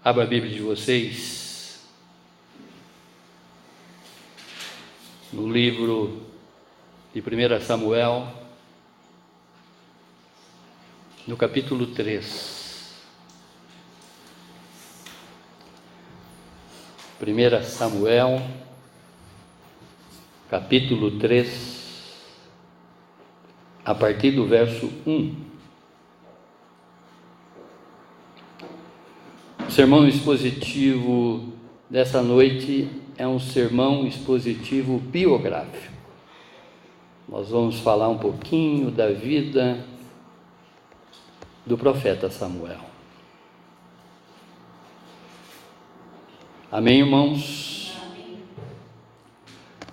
Abra a Bíblia de vocês no livro de 1 Samuel, no capítulo 3. 1 Samuel, capítulo 3, a partir do verso 1. O sermão expositivo dessa noite é um sermão expositivo biográfico. Nós vamos falar um pouquinho da vida do profeta Samuel. Amém, irmãos? Amém.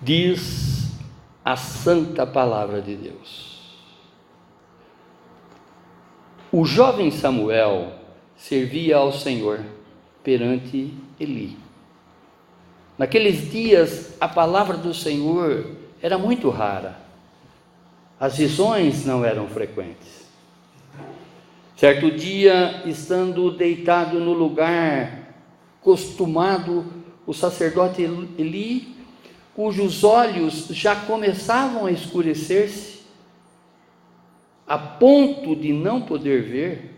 Diz a santa palavra de Deus: o jovem Samuel servia ao Senhor perante Eli. Naqueles dias, a palavra do Senhor era muito rara. As visões não eram frequentes. Certo dia, estando deitado no lugar costumado, o sacerdote Eli, cujos olhos já começavam a escurecer-se, a ponto de não poder ver,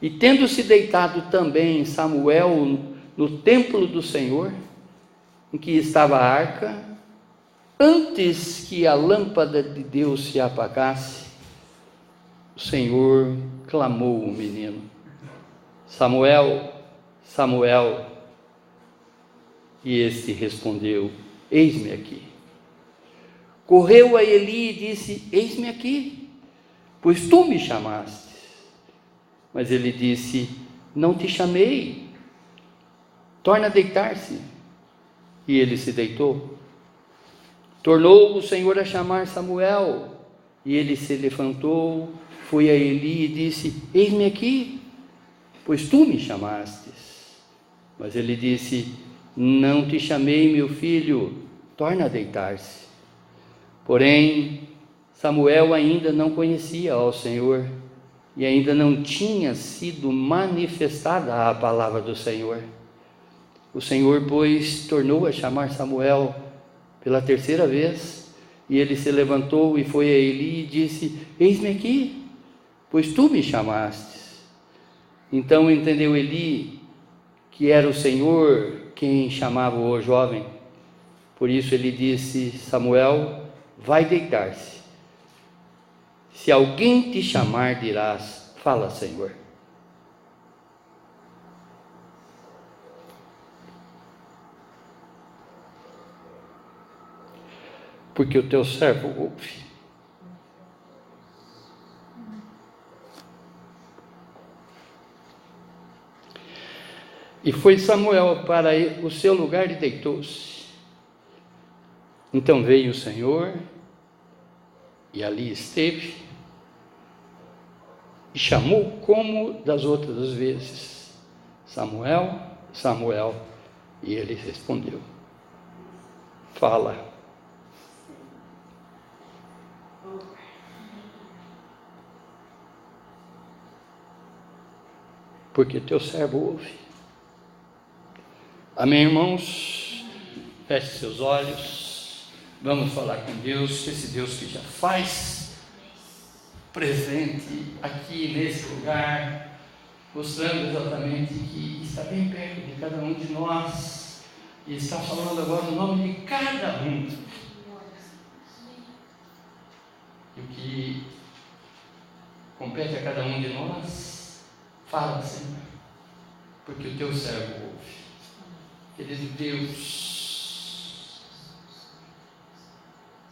e tendo-se deitado também Samuel no templo do Senhor, em que estava a arca, antes que a lâmpada de Deus se apagasse, o Senhor clamou o menino: Samuel, Samuel. E este respondeu: eis-me aqui. Correu a Eli e disse: eis-me aqui, pois tu me chamaste. Mas ele disse: não te chamei, torna a deitar-se. E ele se deitou. Tornou o Senhor a chamar Samuel, e ele se levantou, foi a Eli e disse: eis-me aqui, pois tu me chamastes. Mas ele disse: não te chamei, meu filho, torna a deitar-se. Porém, Samuel ainda não conhecia ao Senhor, e ainda não tinha sido manifestada a palavra do Senhor. O Senhor, pois, tornou a chamar Samuel pela terceira vez, e ele se levantou e foi a Eli e disse: eis-me aqui, pois tu me chamastes. Então entendeu Eli que era o Senhor quem chamava o jovem. Por isso ele disse: Samuel, vai deitar-se. Se alguém te chamar, dirás: fala, Senhor. Porque o teu servo ouve. E foi Samuel para o seu lugar e deitou-se. Então veio o Senhor, e ali esteve, e chamou como das outras vezes: Samuel, Samuel. E ele respondeu: fala. Porque teu servo ouve. Amém, irmãos? Feche seus olhos. Vamos falar com Deus, esse Deus que já faz presente aqui nesse lugar, mostrando exatamente que está bem perto de cada um de nós, e está falando agora o nome de cada um. E o que compete a cada um de nós, fala, Senhor, porque o teu servo ouve. Querido Deus,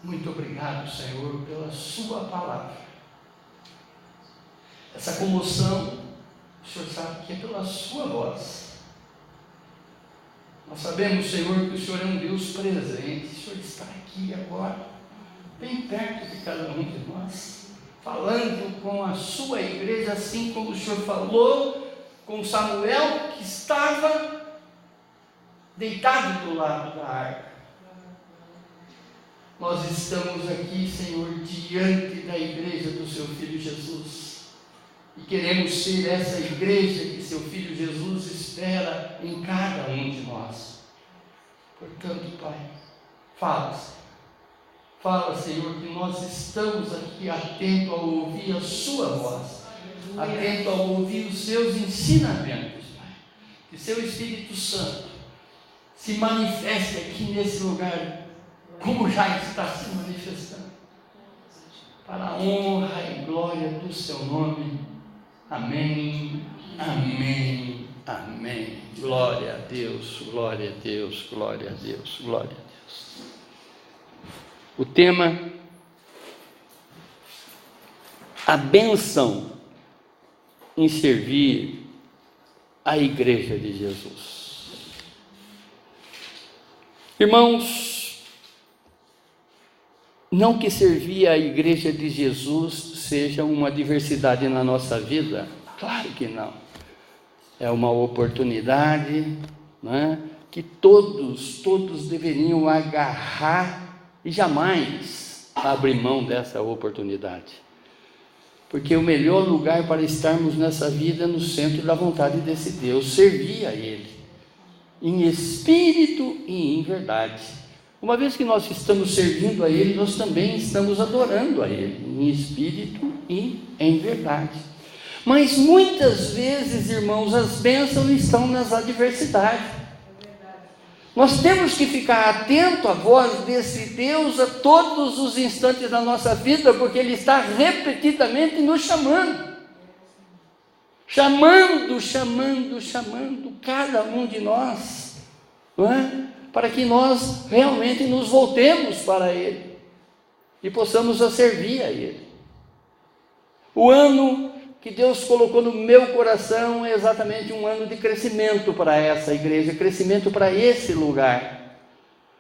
muito obrigado, Senhor, pela sua palavra. Essa comoção, o Senhor sabe que é pela sua voz. Nós sabemos, Senhor, que o Senhor é um Deus presente. O Senhor está aqui agora, bem perto de cada um de nós, falando com a sua igreja, assim como o Senhor falou com Samuel, que estava deitado do lado da arca. Nós estamos aqui, Senhor, diante da igreja do seu Filho Jesus, e queremos ser essa igreja que seu Filho Jesus espera em cada um de nós. Portanto, Pai, fala, Senhor. Fala, Senhor, que nós estamos aqui atentos a ouvir a Sua voz, atentos a ouvir os Seus ensinamentos, Pai. Que Seu Espírito Santo se manifeste aqui nesse lugar, como já está se manifestando, para a honra e glória do Seu nome. Amém, amém, amém. Glória a Deus, glória a Deus, glória a Deus, glória a Deus. O tema: a bênção em servir a Igreja de Jesus. Irmãos, não que servir a Igreja de Jesus seja uma diversidade na nossa vida, claro que não. É uma oportunidade, não é? Que todos deveriam agarrar e jamais abrir mão dessa oportunidade. Porque o melhor lugar para estarmos nessa vida é no centro da vontade desse Deus, servir a Ele, em espírito e em verdade. Uma vez que nós estamos servindo a Ele, nós também estamos adorando a Ele, em espírito e em verdade. Mas muitas vezes, irmãos, as bênçãos estão nas adversidades. Nós temos que ficar atento à voz desse Deus a todos os instantes da nossa vida, porque Ele está repetidamente nos chamando. Chamando cada um de nós, não é? Para que nós realmente nos voltemos para Ele e possamos servir a Ele. O ano que Deus colocou no meu coração é exatamente um ano de crescimento para essa igreja, crescimento para esse lugar,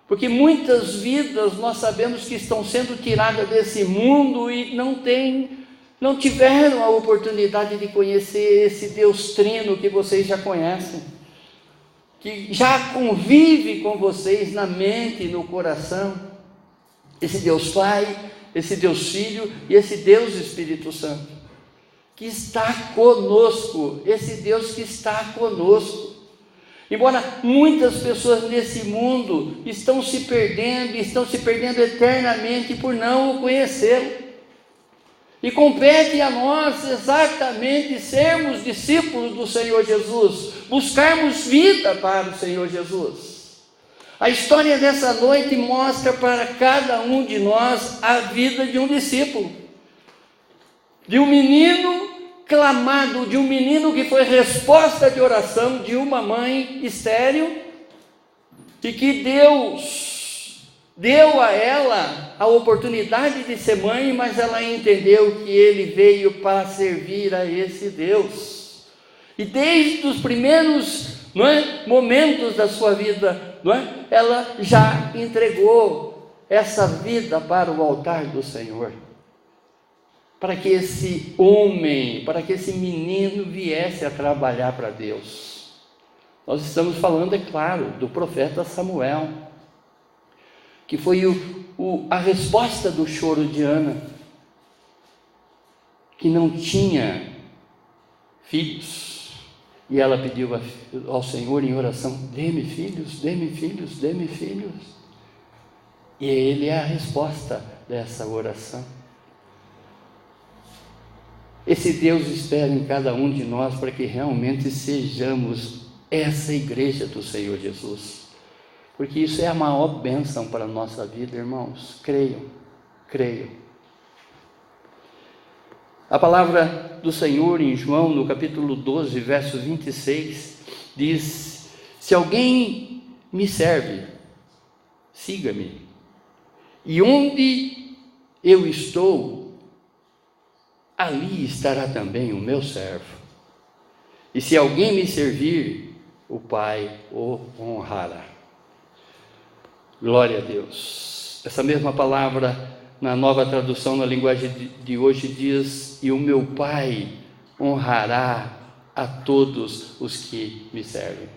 porque muitas vidas nós sabemos que estão sendo tiradas desse mundo e não tiveram a oportunidade de conhecer esse Deus Trino que vocês já conhecem, que já convive com vocês na mente e no coração, esse Deus Pai, esse Deus Filho e esse Deus Espírito Santo, que está conosco, esse Deus que está conosco. Embora muitas pessoas nesse mundo estão se perdendo eternamente por não o conhecê-lo. E compete a nós exatamente sermos discípulos do Senhor Jesus, buscarmos vida para o Senhor Jesus. A história dessa noite mostra para cada um de nós a vida de um discípulo, de um menino clamado, de um menino que foi resposta de oração de uma mãe estéril, e que Deus deu a ela a oportunidade de ser mãe, mas ela entendeu que ele veio para servir a esse Deus. E desde os primeiros momentos da sua vida, ela já entregou essa vida para o altar do Senhor, para que esse homem, para que esse menino viesse a trabalhar para Deus. Nós estamos falando, é claro, do profeta Samuel, que foi a resposta do choro de Ana, que não tinha filhos, e ela pediu ao Senhor em oração: dê-me filhos, dê-me filhos, dê-me filhos. E ele é a resposta dessa oração. Esse Deus espera em cada um de nós para que realmente sejamos essa igreja do Senhor Jesus, porque isso é a maior bênção para a nossa vida, irmãos. Creiam. A palavra do Senhor em João, no capítulo 12, verso 26, diz: se alguém me serve, siga-me, e onde eu estou, ali estará também o meu servo. E se alguém me servir, o Pai o honrará. Glória a Deus. Essa mesma palavra, na nova tradução, na linguagem de hoje, diz: e o meu Pai honrará a todos os que me servem.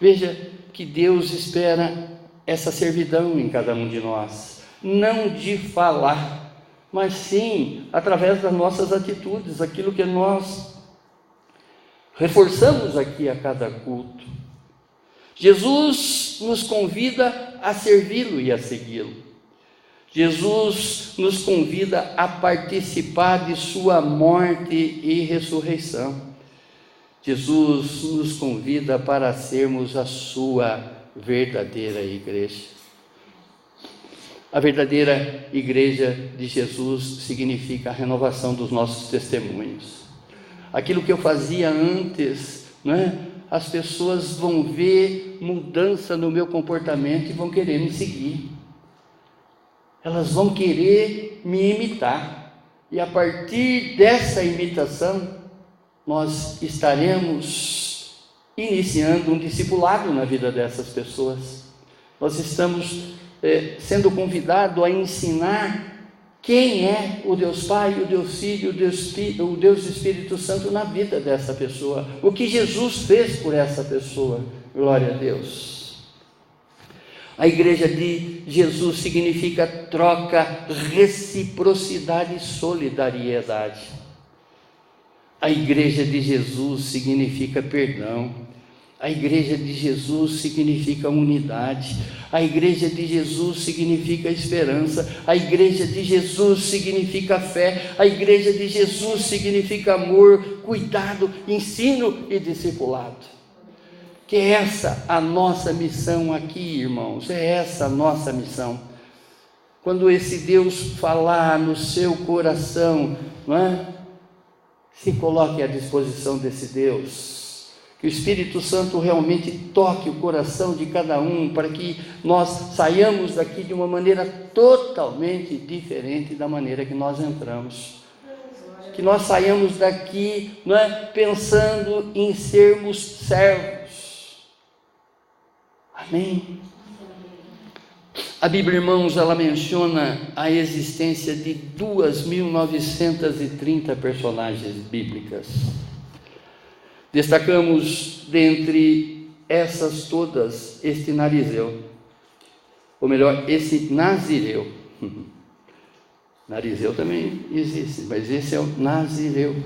Veja que Deus espera essa servidão em cada um de nós, não de falar, mas sim através das nossas atitudes, aquilo que nós reforçamos aqui a cada culto. Jesus nos convida a servi-lo e a segui-lo. Jesus nos convida a participar de sua morte e ressurreição. Jesus nos convida para sermos a sua verdadeira igreja. A verdadeira igreja de Jesus significa a renovação dos nossos testemunhos. Aquilo que eu fazia antes, não é? As pessoas vão ver mudança no meu comportamento e vão querer me seguir. Elas vão querer me imitar. E a partir dessa imitação, nós estaremos iniciando um discipulado na vida dessas pessoas. Nós estamos sendo convidados a ensinar quem é o Deus Pai, o Deus Filho, o Deus Espírito Santo na vida dessa pessoa. O que Jesus fez por essa pessoa. Glória a Deus. A igreja de Jesus significa troca, reciprocidade e solidariedade. A igreja de Jesus significa perdão. A igreja de Jesus significa unidade. A igreja de Jesus significa esperança. A igreja de Jesus significa fé. A igreja de Jesus significa amor, cuidado, ensino e discipulado. Que é essa a nossa missão aqui, irmãos. É essa a nossa missão. Quando esse Deus falar no seu coração, não é? Se coloque à disposição desse Deus. Que o Espírito Santo realmente toque o coração de cada um, para que nós saiamos daqui de uma maneira totalmente diferente da maneira que nós entramos. Que nós saiamos daqui, não é, pensando em sermos servos. Amém? A Bíblia, irmãos, ela menciona a existência de 2.930 personagens bíblicas. Destacamos dentre essas todas este Narizeu, ou melhor, esse Nazireu. Narizeu também existe, mas esse é o Nazireu.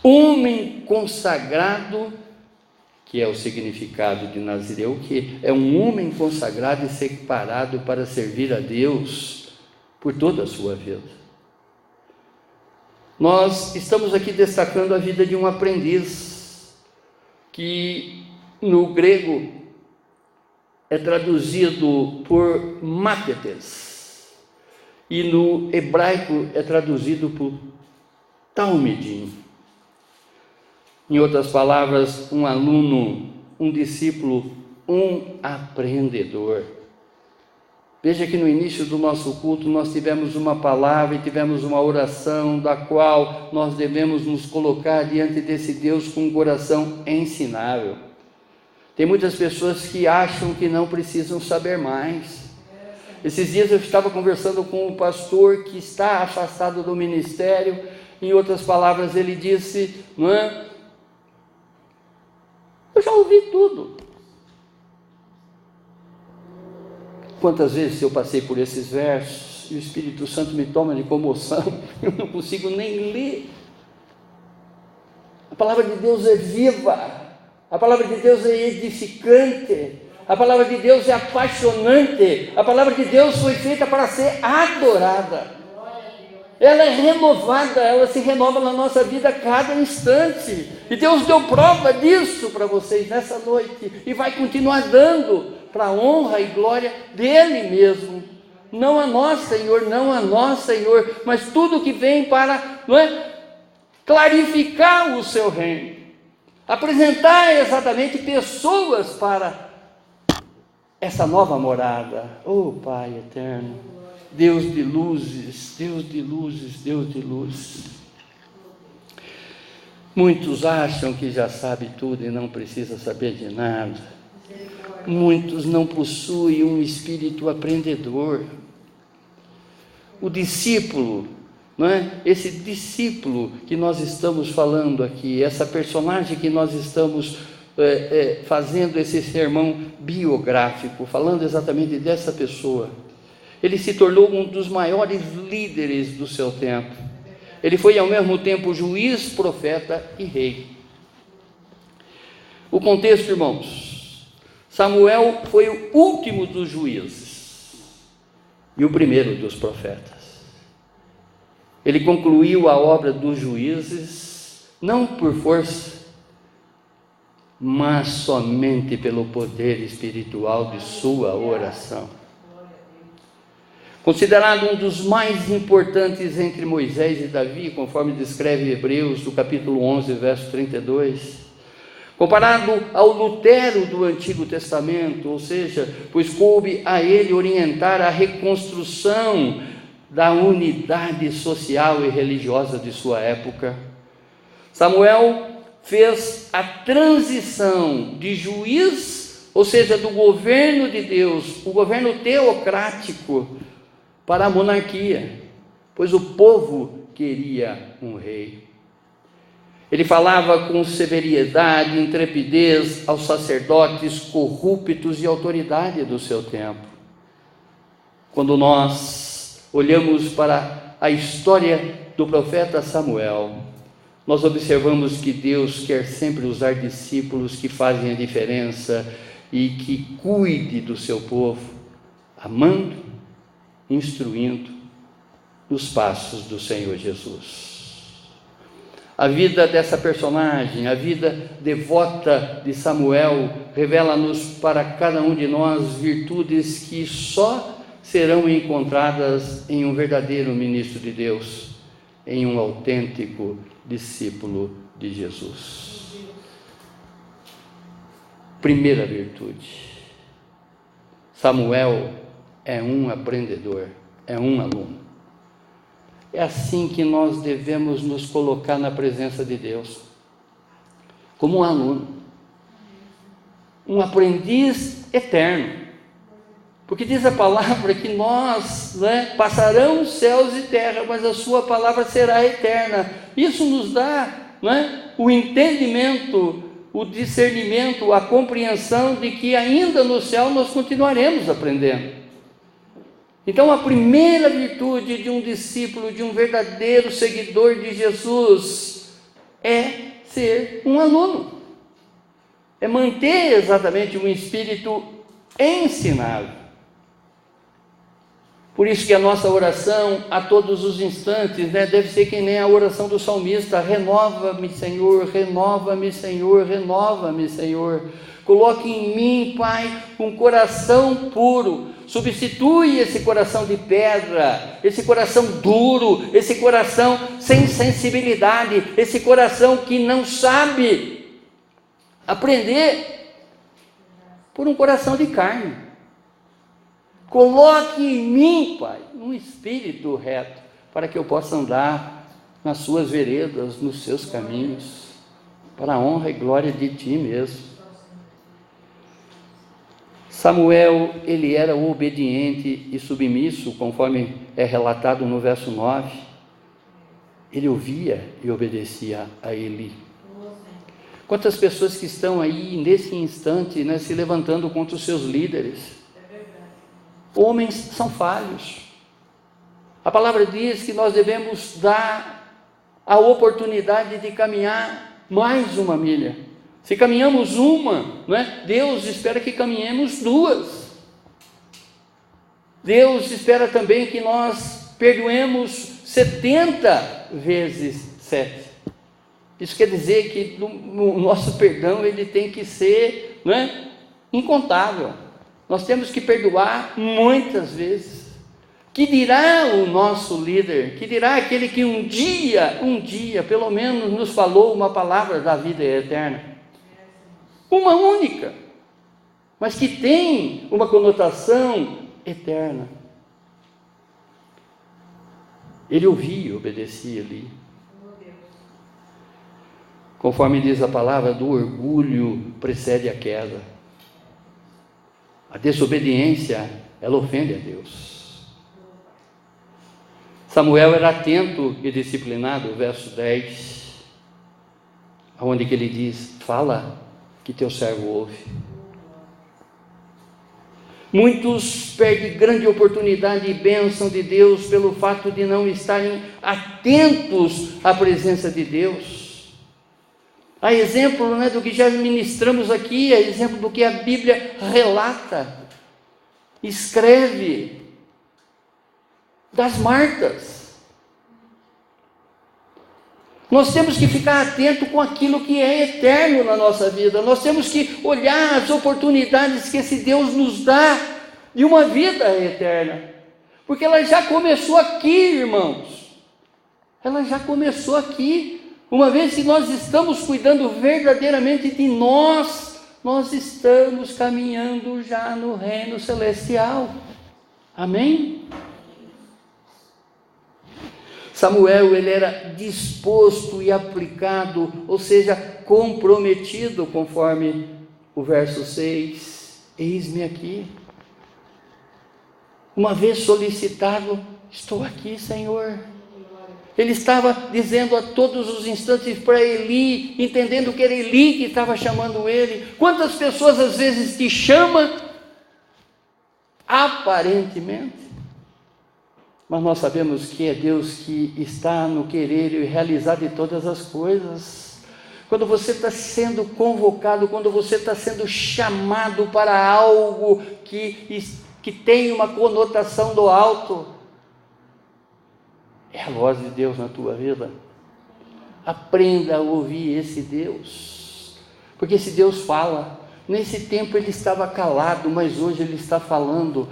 Homem consagrado, que é o significado de Nazireu, que é um homem consagrado e separado para servir a Deus por toda a sua vida. Nós estamos aqui destacando a vida de um aprendiz, que no grego é traduzido por mátetes, e no hebraico é traduzido por talmidim. Em outras palavras, um aluno, um discípulo, um aprendedor. Veja que no início do nosso culto nós tivemos uma palavra e tivemos uma oração, da qual nós devemos nos colocar diante desse Deus com um coração ensinável. Tem muitas pessoas que acham que não precisam saber mais. Esses dias eu estava conversando com um pastor que está afastado do ministério. Em outras palavras, ele disse, não é? Eu já ouvi tudo. Quantas vezes eu passei por esses versos e o Espírito Santo me toma de comoção, eu não consigo nem ler. A palavra de Deus é viva, a palavra de Deus é edificante, a palavra de Deus é apaixonante, a palavra de Deus foi feita para ser adorada. Ela é renovada, ela se renova na nossa vida a cada instante. E Deus deu prova disso para vocês nessa noite e vai continuar dando, para a honra e glória dele mesmo. Não a nós, Senhor, não a nós, Senhor, mas tudo que vem para, não é, clarificar o seu reino, apresentar exatamente pessoas para essa nova morada. Oh Pai eterno, Deus de luzes, Deus de luzes, Deus de luz. Muitos acham que já sabe tudo e não precisa saber de nada. Muitos não possuem um espírito aprendedor. O discípulo, não é? Esse discípulo que nós estamos falando aqui, essa personagem que nós estamos fazendo esse sermão biográfico, falando exatamente dessa pessoa, ele se tornou um dos maiores líderes do seu tempo. Ele foi ao mesmo tempo juiz, profeta e rei. O contexto, irmãos: Samuel foi o último dos juízes e o primeiro dos profetas. Ele concluiu a obra dos juízes não por força, mas somente pelo poder espiritual de sua oração. Considerado um dos mais importantes entre Moisés e Davi, conforme descreve Hebreus, do capítulo 11, verso 32, comparado ao Lutero do Antigo Testamento, ou seja, pois coube a ele orientar a reconstrução da unidade social e religiosa de sua época, Samuel fez a transição de juiz, ou seja, do governo de Deus, o governo teocrático, para a monarquia, pois o povo queria um rei. Ele falava com severidade e intrepidez aos sacerdotes corruptos e autoridade do seu tempo. Quando nós olhamos para a história do profeta Samuel, nós observamos que Deus quer sempre usar discípulos que fazem a diferença e que cuide do seu povo, amando, instruindo os passos do Senhor Jesus. A vida dessa personagem, a vida devota de Samuel, revela-nos para cada um de nós virtudes que só serão encontradas em um verdadeiro ministro de Deus, em um autêntico discípulo de Jesus. Primeira virtude: Samuel é um aprendedor, é um aluno. É assim que nós devemos nos colocar na presença de Deus, como um aluno, um aprendiz eterno. Porque diz a palavra que nós, passarão céus e terra, mas a sua palavra será eterna. Isso nos dá, o entendimento, o discernimento, a compreensão de que ainda no céu nós continuaremos aprendendo. Então, a primeira virtude de um discípulo, de um verdadeiro seguidor de Jesus, é ser um aluno, é manter exatamente um espírito ensinável. Por isso que a nossa oração a todos os instantes, deve ser que nem a oração do salmista: renova-me, Senhor, renova-me, Senhor, renova-me, Senhor. Coloque em mim, Pai, um coração puro. Substitui esse coração de pedra, esse coração duro, esse coração sem sensibilidade, esse coração que não sabe aprender, por um coração de carne. Coloque em mim, Pai, um espírito reto, para que eu possa andar nas suas veredas, nos seus caminhos, para a honra e glória de Ti mesmo. Samuel, ele era obediente e submisso, conforme é relatado no verso 9. Ele ouvia e obedecia a Eli. Quantas pessoas que estão aí nesse instante, se levantando contra os seus líderes? Homens são falhos. A palavra diz que nós devemos dar a oportunidade de caminhar mais uma milha. Se caminhamos uma, Deus espera que caminhemos duas. Deus espera também que nós perdoemos 70 vezes 7. Isso quer dizer que o nosso perdão ele tem que ser incontável. Nós temos que perdoar muitas vezes. Que dirá o nosso líder? Que dirá aquele que um dia, pelo menos nos falou uma palavra da vida eterna? Uma única, mas que tem uma conotação eterna. Ele ouvia e obedecia ali. Conforme diz a palavra, do orgulho precede a queda. A desobediência, ela ofende a Deus. Samuel era atento e disciplinado, verso 10, onde que ele diz: fala, que teu servo ouve. Muitos perdem grande oportunidade e bênção de Deus pelo fato de não estarem atentos à presença de Deus. A exemplo, né, do que já ministramos aqui, a exemplo do que a Bíblia relata, escreve, das Martas. Nós temos que ficar atento com aquilo que é eterno na nossa vida. Nós temos que olhar as oportunidades que esse Deus nos dá de uma vida eterna. Porque ela já começou aqui, irmãos. Ela já começou aqui. Uma vez que nós estamos cuidando verdadeiramente de nós estamos caminhando já no reino celestial. Amém? Samuel, ele era disposto e aplicado, ou seja, comprometido, conforme o verso 6. Eis-me aqui. Uma vez solicitado, estou aqui, Senhor. Ele estava dizendo a todos os instantes para Eli, entendendo que era Eli que estava chamando ele. Quantas pessoas às vezes te chamam, aparentemente, mas nós sabemos que é Deus que está no querer e realizar de todas as coisas. Quando você está sendo convocado, quando você está sendo chamado para algo que tem uma conotação do alto, é a voz de Deus na tua vida. Aprenda a ouvir esse Deus, porque esse Deus fala. Nesse tempo ele estava calado, mas hoje ele está falando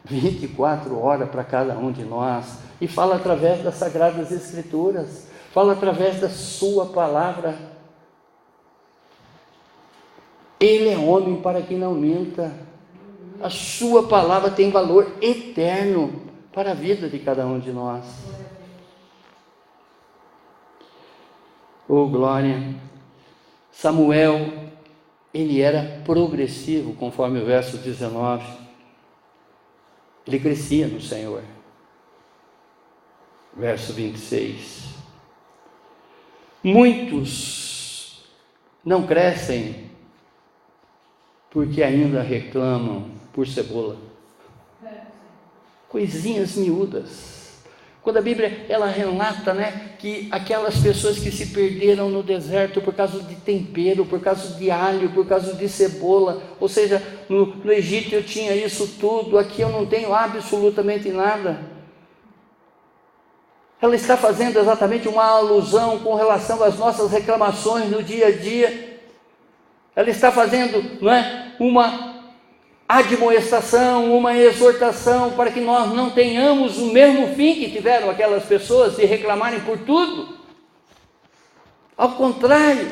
24 horas para cada um de nós, e fala através das Sagradas Escrituras, fala através da sua palavra. Ele é homem para que não minta. A sua palavra tem valor eterno para a vida de cada um de nós. Oh, glória! Samuel, ele era progressivo, conforme o verso 19. Ele crescia no Senhor. Verso 26. Muitos não crescem porque ainda reclamam por cebola. Coisinhas miúdas. Quando a Bíblia, ela relata, né, que aquelas pessoas que se perderam no deserto por causa de tempero, por causa de alho, por causa de cebola, ou seja, no Egito eu tinha isso tudo, aqui eu não tenho absolutamente nada. Ela está fazendo exatamente uma alusão com relação às nossas reclamações no dia a dia. Ela está fazendo, não é, uma admoestação, uma exortação para que nós não tenhamos o mesmo fim que tiveram aquelas pessoas de reclamarem por tudo. Ao contrário,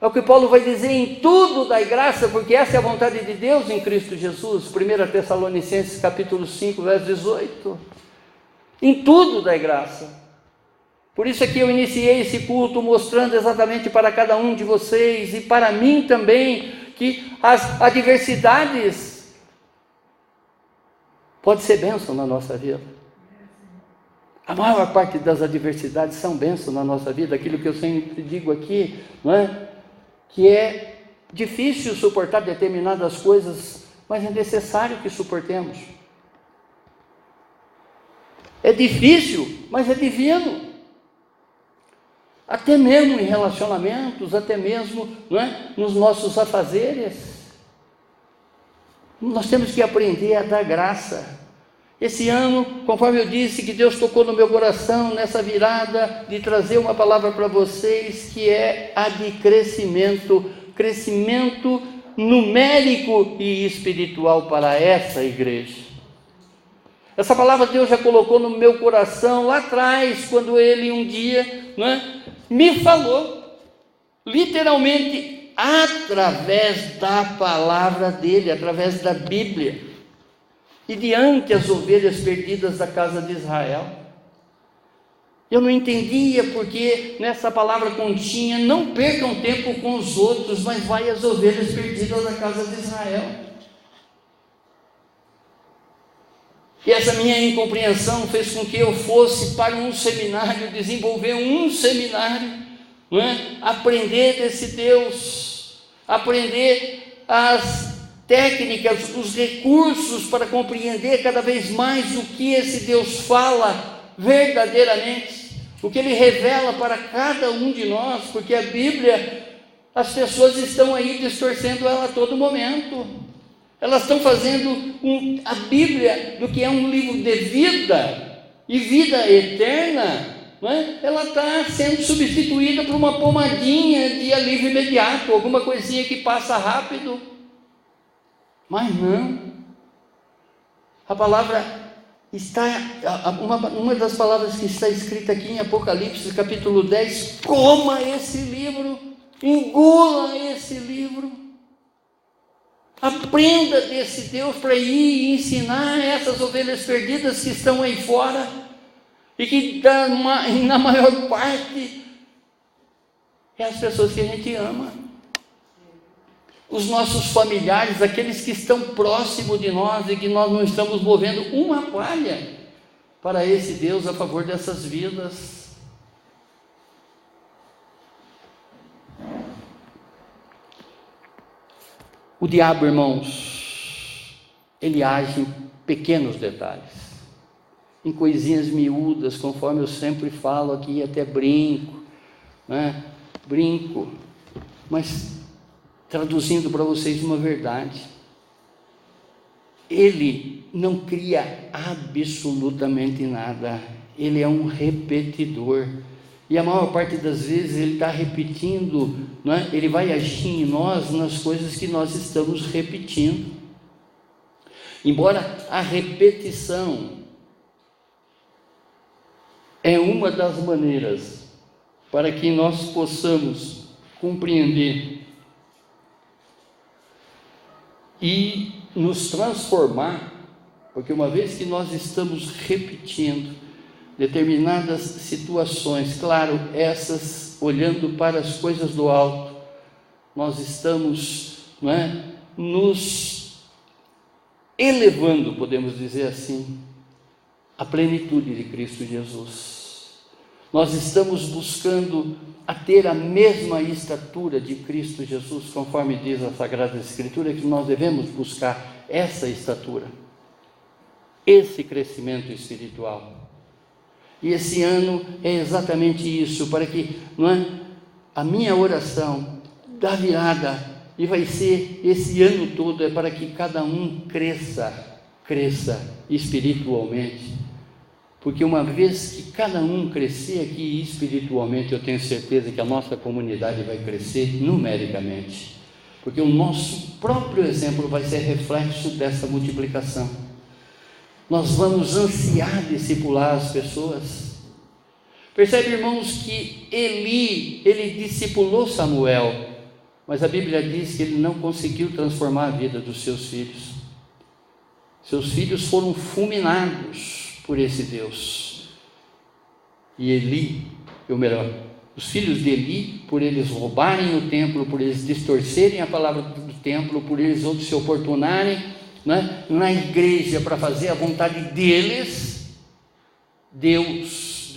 é o que Paulo vai dizer: em tudo dai graça, porque essa é a vontade de Deus em Cristo Jesus. 1 Tessalonicenses capítulo 5, verso 18. Em tudo dai graça. Por isso é que eu iniciei esse culto mostrando exatamente para cada um de vocês e para mim também, que as adversidades pode ser bênção na nossa vida. A maior parte das adversidades são bênção na nossa vida. Aquilo que eu sempre digo aqui, não é? Que é difícil suportar determinadas coisas, mas é necessário que suportemos. É difícil, mas é divino. Até mesmo em relacionamentos, até mesmo, não é, nos nossos afazeres. Nós temos que aprender a dar graça. Esse ano, conforme eu disse, que Deus tocou no meu coração nessa virada de trazer uma palavra para vocês, que é a de crescimento numérico e espiritual para essa igreja. Essa palavra Deus já colocou no meu coração lá atrás, quando Ele um dia, não é, me falou, literalmente, através da palavra dEle, através da Bíblia, e diante as ovelhas perdidas da casa de Israel. Eu não entendia porque nessa palavra continha: não percam tempo com os outros, mas vai as ovelhas perdidas da casa de Israel. E essa minha incompreensão fez com que eu fosse para um seminário, desenvolver um seminário, não é? Aprender desse Deus, aprender as técnicas, os recursos para compreender cada vez mais o que esse Deus fala verdadeiramente, o que ele revela para cada um de nós, porque a Bíblia, as pessoas estão aí distorcendo ela a todo momento. Elas estão fazendo a Bíblia, do que é um livro de vida e vida eterna, não é? Ela está sendo substituída por uma pomadinha de alívio imediato, alguma coisinha que passa rápido. Mas não. A palavra está, uma das palavras que está escrita aqui em Apocalipse, capítulo 10, coma esse livro, engula esse livro, aprenda desse Deus para ir e ensinar essas ovelhas perdidas que estão aí fora, e que na maior parte é as pessoas que a gente ama, os nossos familiares, aqueles que estão próximos de nós e que nós não estamos movendo uma palha para esse Deus a favor dessas vidas. O diabo, irmãos, ele age em pequenos detalhes, em coisinhas miúdas, conforme eu sempre falo aqui, até brinco, né? Brinco, mas traduzindo para vocês uma verdade, ele não cria absolutamente nada, ele é um repetidor, e a maior parte das vezes ele está repetindo, não é? Ele vai agir em nós nas coisas que nós estamos repetindo. Embora a repetição é uma das maneiras para que nós possamos compreender e nos transformar, porque uma vez que nós estamos repetindo determinadas situações, claro, essas olhando para as coisas do alto, nós estamos, não é, nos elevando, podemos dizer assim, à plenitude de Cristo Jesus. Nós estamos buscando a ter a mesma estatura de Cristo Jesus, conforme diz a Sagrada Escritura, que nós devemos buscar essa estatura, esse crescimento espiritual. E esse ano é exatamente isso, para que, não é, a minha oração da virada, e vai ser esse ano todo, é para que cada um cresça espiritualmente, porque uma vez que cada um crescer aqui espiritualmente, eu tenho certeza que a nossa comunidade vai crescer numericamente, porque o nosso próprio exemplo vai ser reflexo dessa multiplicação. Nós vamos ansiar discipular as pessoas. Percebe, irmãos, que ele discipulou Samuel, mas a Bíblia diz que ele não conseguiu transformar a vida dos seus filhos. Seus filhos foram fulminados por esse Deus. E os filhos de Eli, por eles roubarem o templo, por eles distorcerem a palavra do templo, por eles outros se oportunarem, né, na igreja para fazer a vontade deles, Deus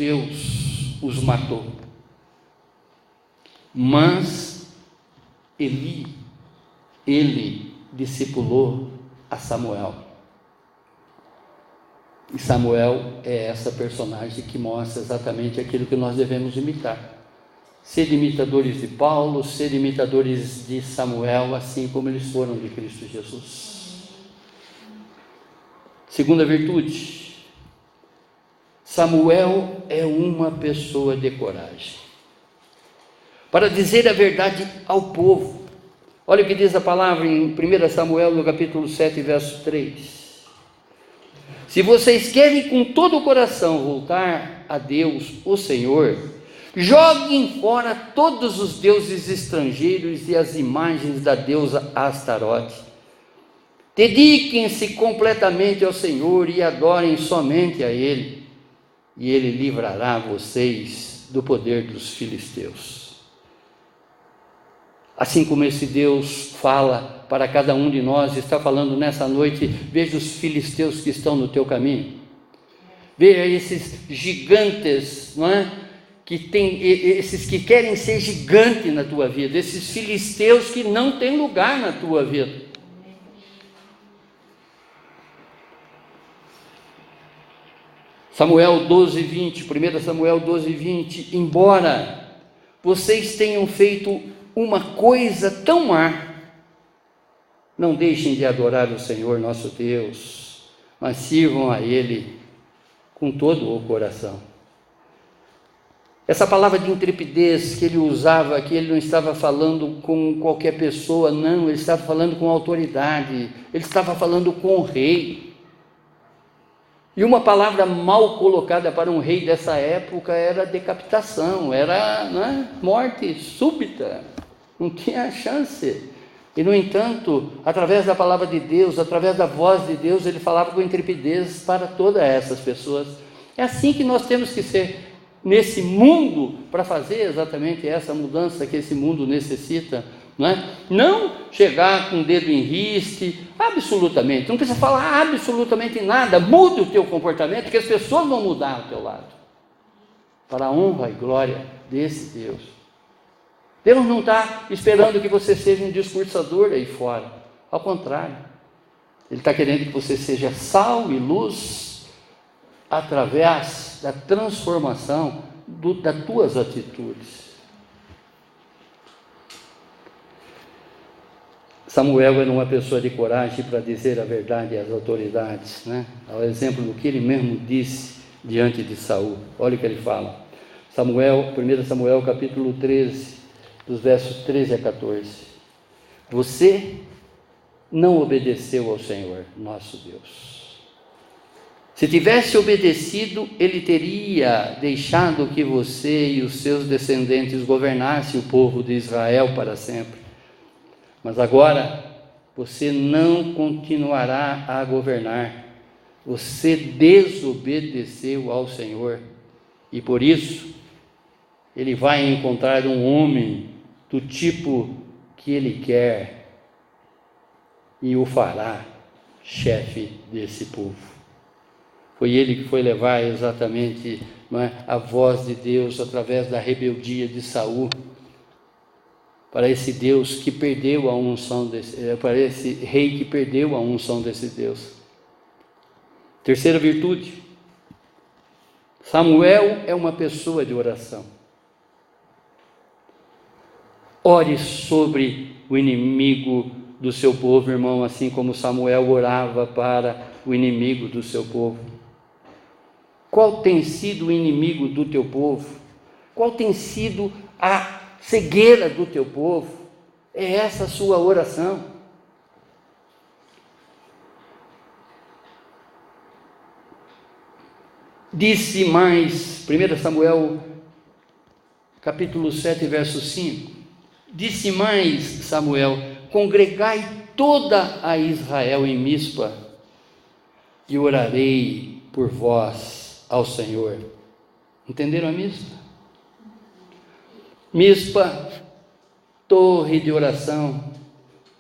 os matou. Mas ele discipulou a Samuel. E Samuel é essa personagem que mostra exatamente aquilo que nós devemos imitar. Ser imitadores de Paulo, ser imitadores de Samuel, assim como eles foram de Cristo Jesus. Segunda virtude, Samuel é uma pessoa de coragem, para dizer a verdade ao povo. Olha o que diz a palavra em 1 Samuel, no capítulo 7, verso 3. Se vocês querem com todo o coração voltar a Deus, o Senhor, joguem fora todos os deuses estrangeiros e as imagens da deusa Astarote. Dediquem-se completamente ao Senhor e adorem somente a Ele, e Ele livrará vocês do poder dos filisteus. Assim como esse Deus fala para cada um de nós, está falando nessa noite, veja os filisteus que estão no teu caminho, veja esses gigantes, não é? Esses que querem ser gigante na tua vida, esses filisteus que não têm lugar na tua vida. Samuel 12:20, 1 Samuel 12:20, embora vocês tenham feito uma coisa tão má, não deixem de adorar o Senhor nosso Deus, mas sirvam a Ele com todo o coração. Essa palavra de intrepidez que ele usava, que ele não estava falando com qualquer pessoa, não, ele estava falando com autoridade, ele estava falando com o rei. E uma palavra mal colocada para um rei dessa época era decapitação, era morte súbita, não tinha chance. E no entanto, através da palavra de Deus, através da voz de Deus, ele falava com intrepidez para todas essas pessoas. É assim que nós temos que ser nesse mundo, para fazer exatamente essa mudança que esse mundo necessita, não chegar com o dedo em riste, absolutamente, não precisa falar absolutamente nada, mude o teu comportamento, que as pessoas vão mudar ao teu lado, para a honra e glória desse Deus. Deus não está esperando que você seja um discursador aí fora, ao contrário, Ele está querendo que você seja sal e luz, através da transformação das tuas atitudes. Samuel era uma pessoa de coragem para dizer a verdade às autoridades, ao exemplo do que ele mesmo disse diante de Saul. Olha o que ele fala. 1 Samuel capítulo 13, dos versos 13 a 14. Você não obedeceu ao Senhor, nosso Deus. Se tivesse obedecido, Ele teria deixado que você e os seus descendentes governassem o povo de Israel para sempre. Mas agora, você não continuará a governar. Você desobedeceu ao Senhor. E por isso, Ele vai encontrar um homem do tipo que Ele quer e o fará chefe desse povo. Foi ele que foi levar exatamente a voz de Deus através da rebeldia de Saul para esse Deus que perdeu a unção para esse rei que perdeu a unção desse Deus. Terceira virtude, Samuel é uma pessoa de oração. Ore sobre o inimigo do seu povo, irmão, assim como Samuel orava para o inimigo do seu povo. Qual tem sido o inimigo do teu povo? Qual tem sido a cegueira do teu povo? É essa a sua oração. Disse mais, 1 Samuel capítulo 7, verso 5. Disse mais Samuel: congregai toda a Israel em Mispa e orarei por vós ao Senhor. Entenderam a Mispa? Mispa, torre de oração,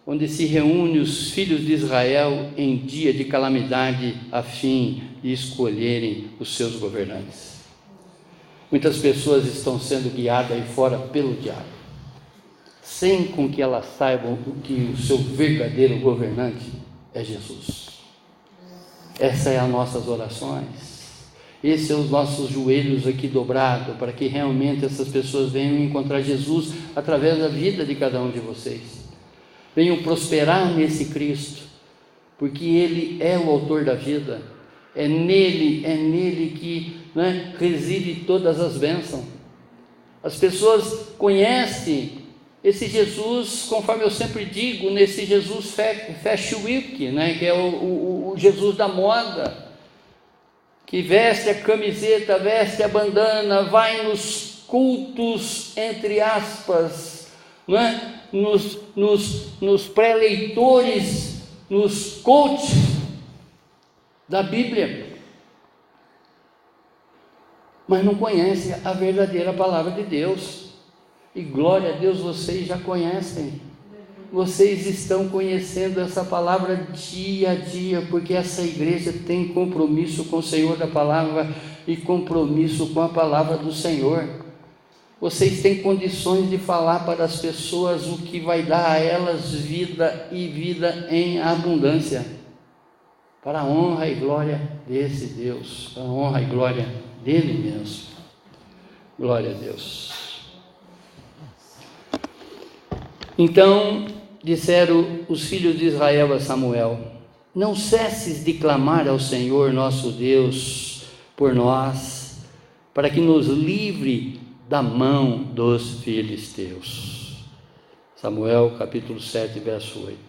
onde se reúnem os filhos de Israel em dia de calamidade, a fim de escolherem os seus governantes. Muitas pessoas estão sendo guiadas aí fora pelo diabo, sem com que elas saibam que o seu verdadeiro governante é Jesus. Essas são as nossas orações. Esses são os nossos joelhos aqui dobrados, para que realmente essas pessoas venham encontrar Jesus através da vida de cada um de vocês. Venham prosperar nesse Cristo, porque Ele é o autor da vida. É nele que reside todas as bênçãos. As pessoas conhecem esse Jesus, conforme eu sempre digo, nesse Jesus Fashion Week, que é o Jesus da moda, que veste a camiseta, veste a bandana, vai nos cultos, entre aspas, nos pré-leitores, nos coaches da Bíblia, mas não conhece a verdadeira palavra de Deus. E glória a Deus, vocês já conhecem. Vocês estão conhecendo essa palavra dia a dia, porque essa igreja tem compromisso com o Senhor da palavra e compromisso com a palavra do Senhor. Vocês têm condições de falar para as pessoas o que vai dar a elas vida e vida em abundância. A para a honra e glória desse Deus, para a honra e glória dele mesmo. Glória a Deus. Então disseram os filhos de Israel a Samuel: não cesses de clamar ao Senhor nosso Deus por nós, para que nos livre da mão dos filisteus. Samuel capítulo 7, verso 8.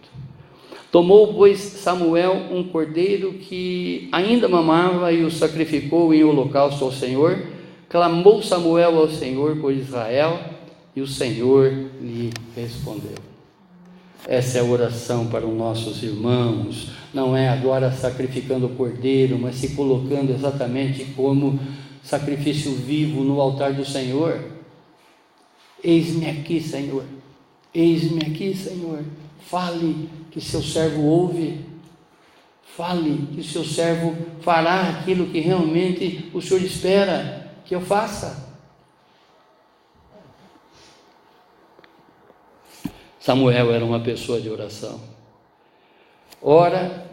Tomou, pois, Samuel um cordeiro que ainda mamava e o sacrificou em holocausto ao Senhor. Clamou Samuel ao Senhor por Israel, e o Senhor lhe respondeu. Essa é a oração para os nossos irmãos. Não é agora sacrificando o cordeiro, mas se colocando exatamente como sacrifício vivo no altar do Senhor. Eis-me aqui, Senhor. Eis-me aqui, Senhor. Fale, que seu servo ouve. Fale, que seu servo fará aquilo que realmente o Senhor espera que eu faça. Samuel era uma pessoa de oração. Ora,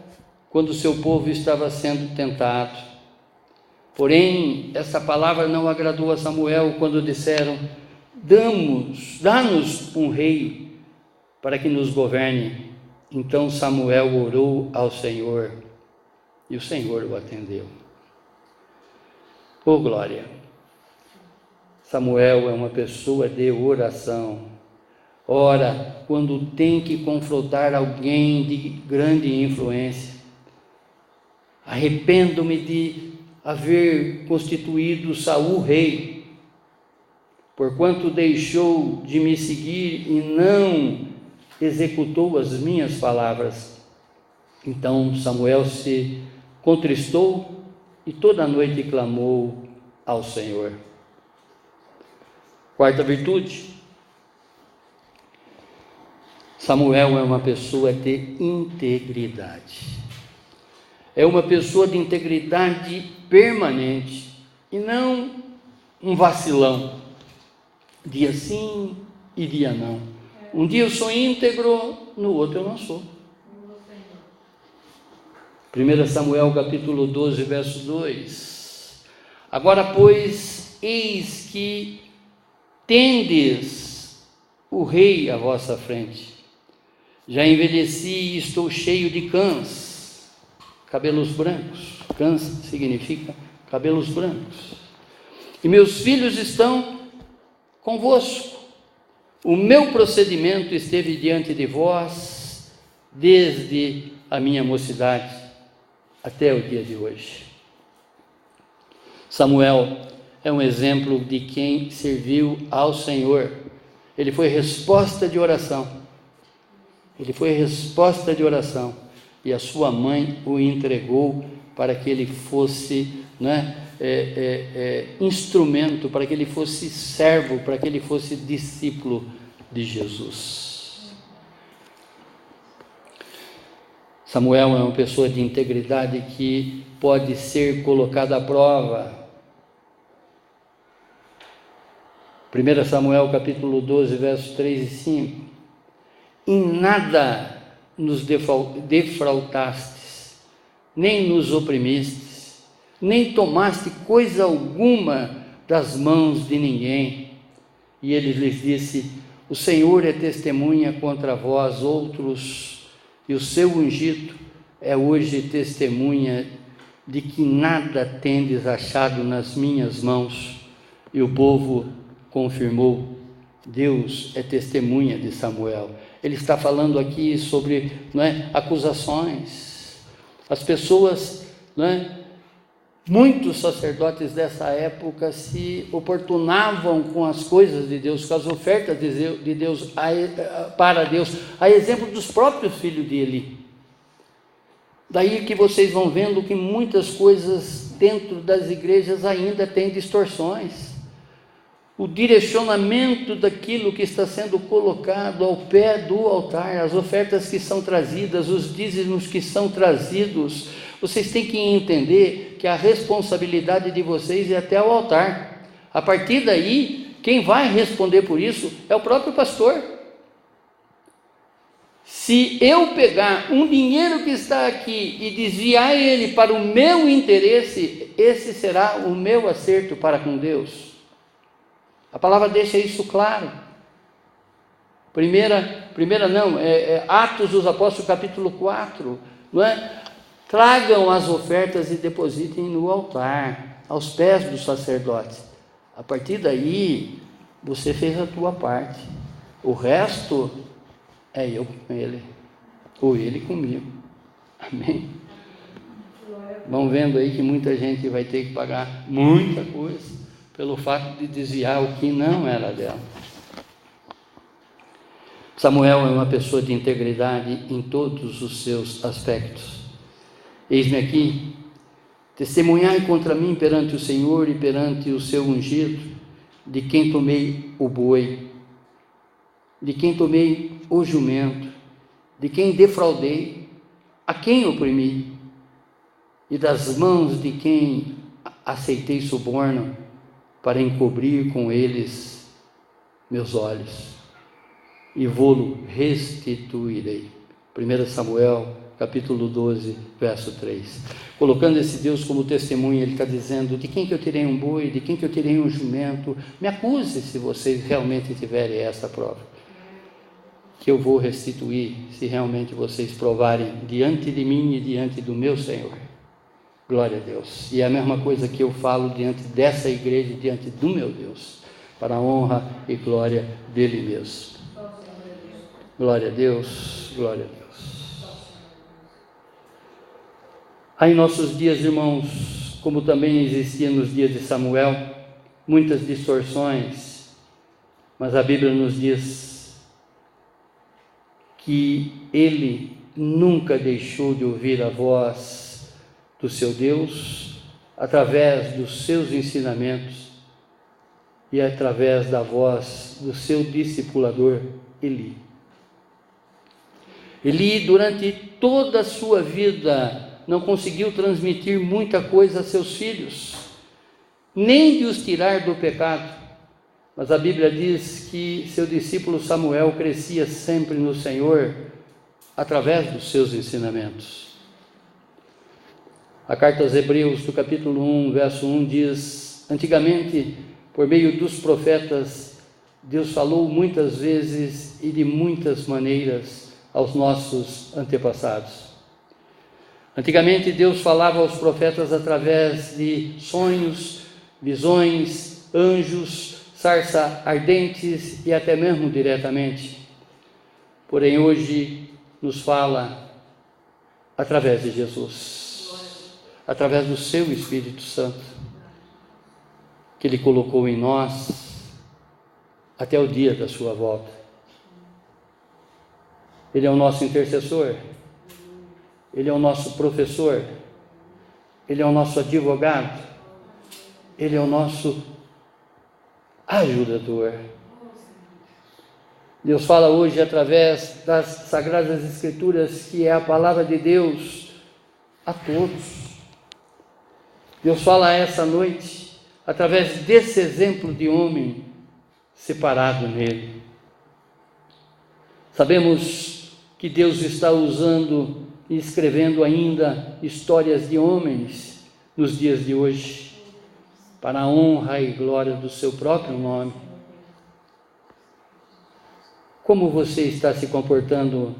quando o seu povo estava sendo tentado, porém, essa palavra não agradou a Samuel quando disseram: dá-nos um rei para que nos governe. Então Samuel orou ao Senhor, e o Senhor o atendeu. Oh glória! Samuel é uma pessoa de oração. Ora, quando tem que confrontar alguém de grande influência, arrependo-me de haver constituído Saul rei, porquanto deixou de me seguir e não executou as minhas palavras. Então Samuel se contristou e toda a noite clamou ao Senhor. Quarta virtude: Samuel é uma pessoa de integridade. É uma pessoa de integridade permanente e não um vacilão. Dia sim e dia não. Um dia eu sou íntegro, no outro eu não sou. 1 Samuel capítulo 12, verso 2. Agora, pois, eis que tendes o rei à vossa frente. Já envelheci e estou cheio de cãs, cabelos brancos. Cãs significa cabelos brancos. E meus filhos estão convosco. O meu procedimento esteve diante de vós desde a minha mocidade até o dia de hoje. Samuel é um exemplo de quem serviu ao Senhor. Ele foi resposta de oração. Ele foi resposta de oração, e a sua mãe o entregou para que ele fosse, instrumento, para que ele fosse servo, para que ele fosse discípulo de Jesus. Samuel é uma pessoa de integridade que pode ser colocada à prova. 1 Samuel capítulo 12, versos 3 e 5. Em nada nos defrautastes, nem nos oprimistes, nem tomaste coisa alguma das mãos de ninguém. E ele lhes disse: o Senhor é testemunha contra vós outros, e o seu ungido é hoje testemunha de que nada tendes achado nas minhas mãos. E o povo confirmou: Deus é testemunha de Samuel. Ele está falando aqui sobre acusações. As pessoas, muitos sacerdotes dessa época se oportunavam com as coisas de Deus, com as ofertas de Deus para Deus, a exemplo dos próprios filhos de Eli. Daí que vocês vão vendo que muitas coisas dentro das igrejas ainda têm distorções. O direcionamento daquilo que está sendo colocado ao pé do altar, as ofertas que são trazidas, os dízimos que são trazidos, vocês têm que entender que a responsabilidade de vocês é até o altar. A partir daí, quem vai responder por isso é o próprio pastor. Se eu pegar um dinheiro que está aqui e desviar ele para o meu interesse, esse será o meu acerto para com Deus. A palavra deixa isso claro. Atos dos Apóstolos, capítulo 4, não é? Tragam as ofertas e depositem no altar, aos pés do sacerdote. A partir daí, você fez a tua parte. O resto é eu com ele, ou ele comigo. Amém? Vão vendo aí que muita gente vai ter que pagar muita coisa pelo fato de desviar o que não era dela. Samuel é uma pessoa de integridade em todos os seus aspectos. Eis-me aqui, testemunhai contra mim perante o Senhor e perante o seu ungido, de quem tomei o boi, de quem tomei o jumento, de quem defraudei, a quem oprimi, e das mãos de quem aceitei suborno, para encobrir com eles meus olhos, e vô-lo restituirei. 1 Samuel, capítulo 12, verso 3. Colocando esse Deus como testemunha, ele está dizendo: de quem que eu tirei um boi, de quem que eu tirei um jumento, me acuse se vocês realmente tiverem essa prova, que eu vou restituir, se realmente vocês provarem diante de mim e diante do meu Senhor. Glória a Deus. E é a mesma coisa que eu falo diante dessa igreja, diante do meu Deus, para a honra e glória dele mesmo. Glória a Deus, glória a Deus. Há em nossos dias, irmãos, como também existia nos dias de Samuel, muitas distorções, mas a Bíblia nos diz que ele nunca deixou de ouvir a voz do seu Deus, através dos seus ensinamentos e através da voz do seu discipulador Eli. Eli, durante toda a sua vida, não conseguiu transmitir muita coisa a seus filhos, nem de os tirar do pecado, mas a Bíblia diz que seu discípulo Samuel crescia sempre no Senhor, através dos seus ensinamentos. A carta aos Hebreus, do capítulo 1, verso 1, diz: antigamente, por meio dos profetas, Deus falou muitas vezes e de muitas maneiras aos nossos antepassados. Antigamente, Deus falava aos profetas através de sonhos, visões, anjos, sarça ardentes e até mesmo diretamente. Porém, hoje nos fala através de Jesus, através do seu Espírito Santo, que Ele colocou em nós até o dia da sua volta. Ele é o nosso intercessor, Ele é o nosso professor, Ele é o nosso advogado, Ele é o nosso ajudador. Deus fala hoje através das Sagradas Escrituras, que é a palavra de Deus a todos. Deus fala essa noite através desse exemplo de homem separado nele. Sabemos que Deus está usando e escrevendo ainda histórias de homens nos dias de hoje, para a honra e glória do seu próprio nome. Como você está se comportando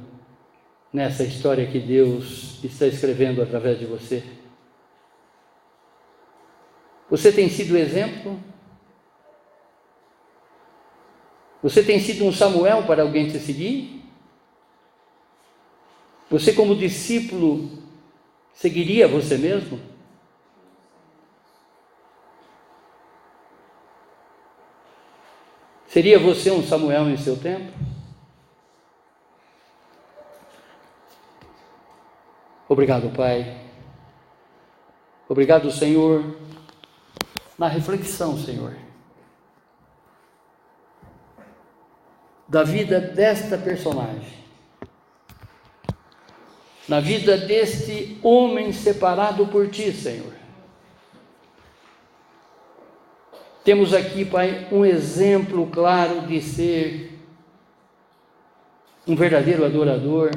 nessa história que Deus está escrevendo através de você? Você tem sido exemplo? Você tem sido um Samuel para alguém te seguir? Você, como discípulo, seguiria você mesmo? Seria você um Samuel em seu tempo? Obrigado, Pai. Obrigado, Senhor, na reflexão, Senhor, da vida desta personagem, na vida deste homem separado por Ti, Senhor. Temos aqui, Pai, um exemplo claro de ser um verdadeiro adorador,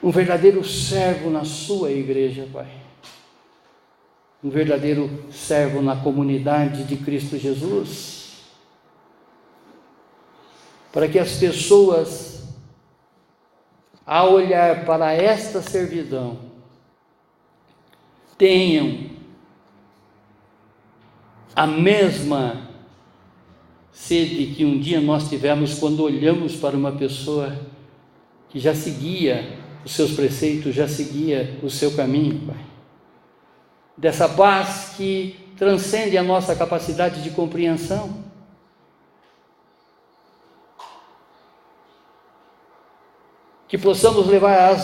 um verdadeiro servo na sua igreja, Pai. Um verdadeiro servo na comunidade de Cristo Jesus. Para que as pessoas, ao olhar para esta servidão, tenham a mesma sede que um dia nós tivemos quando olhamos para uma pessoa que já seguia os seus preceitos, já seguia o seu caminho, Pai. Dessa paz que transcende a nossa capacidade de compreensão. Que possamos levar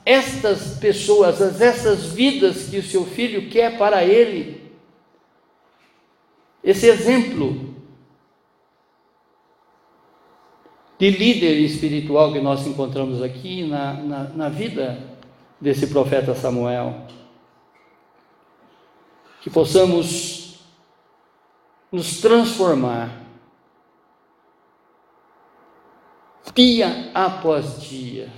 estas pessoas, essas vidas que o seu Filho quer para ele, esse exemplo de líder espiritual que nós encontramos aqui na vida desse profeta Samuel. Que possamos nos transformar dia após dia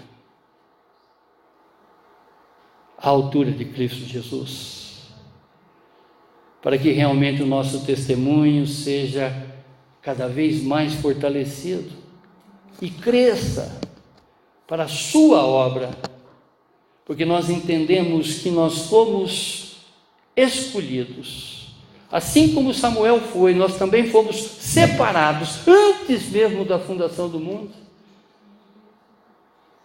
à altura de Cristo Jesus, para que realmente o nosso testemunho seja cada vez mais fortalecido e cresça para a sua obra, porque nós entendemos que nós fomos escolhidos, assim como Samuel foi, nós também fomos separados antes mesmo da fundação do mundo,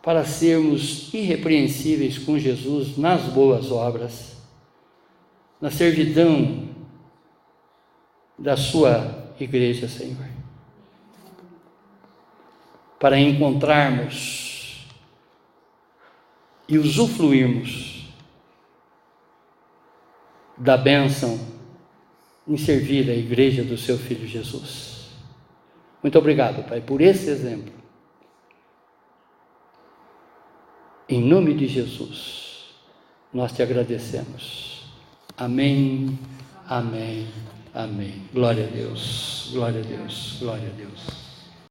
para sermos irrepreensíveis com Jesus nas boas obras, na servidão da sua igreja, Senhor, para encontrarmos e usufruirmos da bênção em servir a igreja do seu Filho Jesus. Muito obrigado, Pai, por esse exemplo. Em nome de Jesus, nós te agradecemos. Amém, amém, amém. Glória a Deus, glória a Deus, glória a Deus.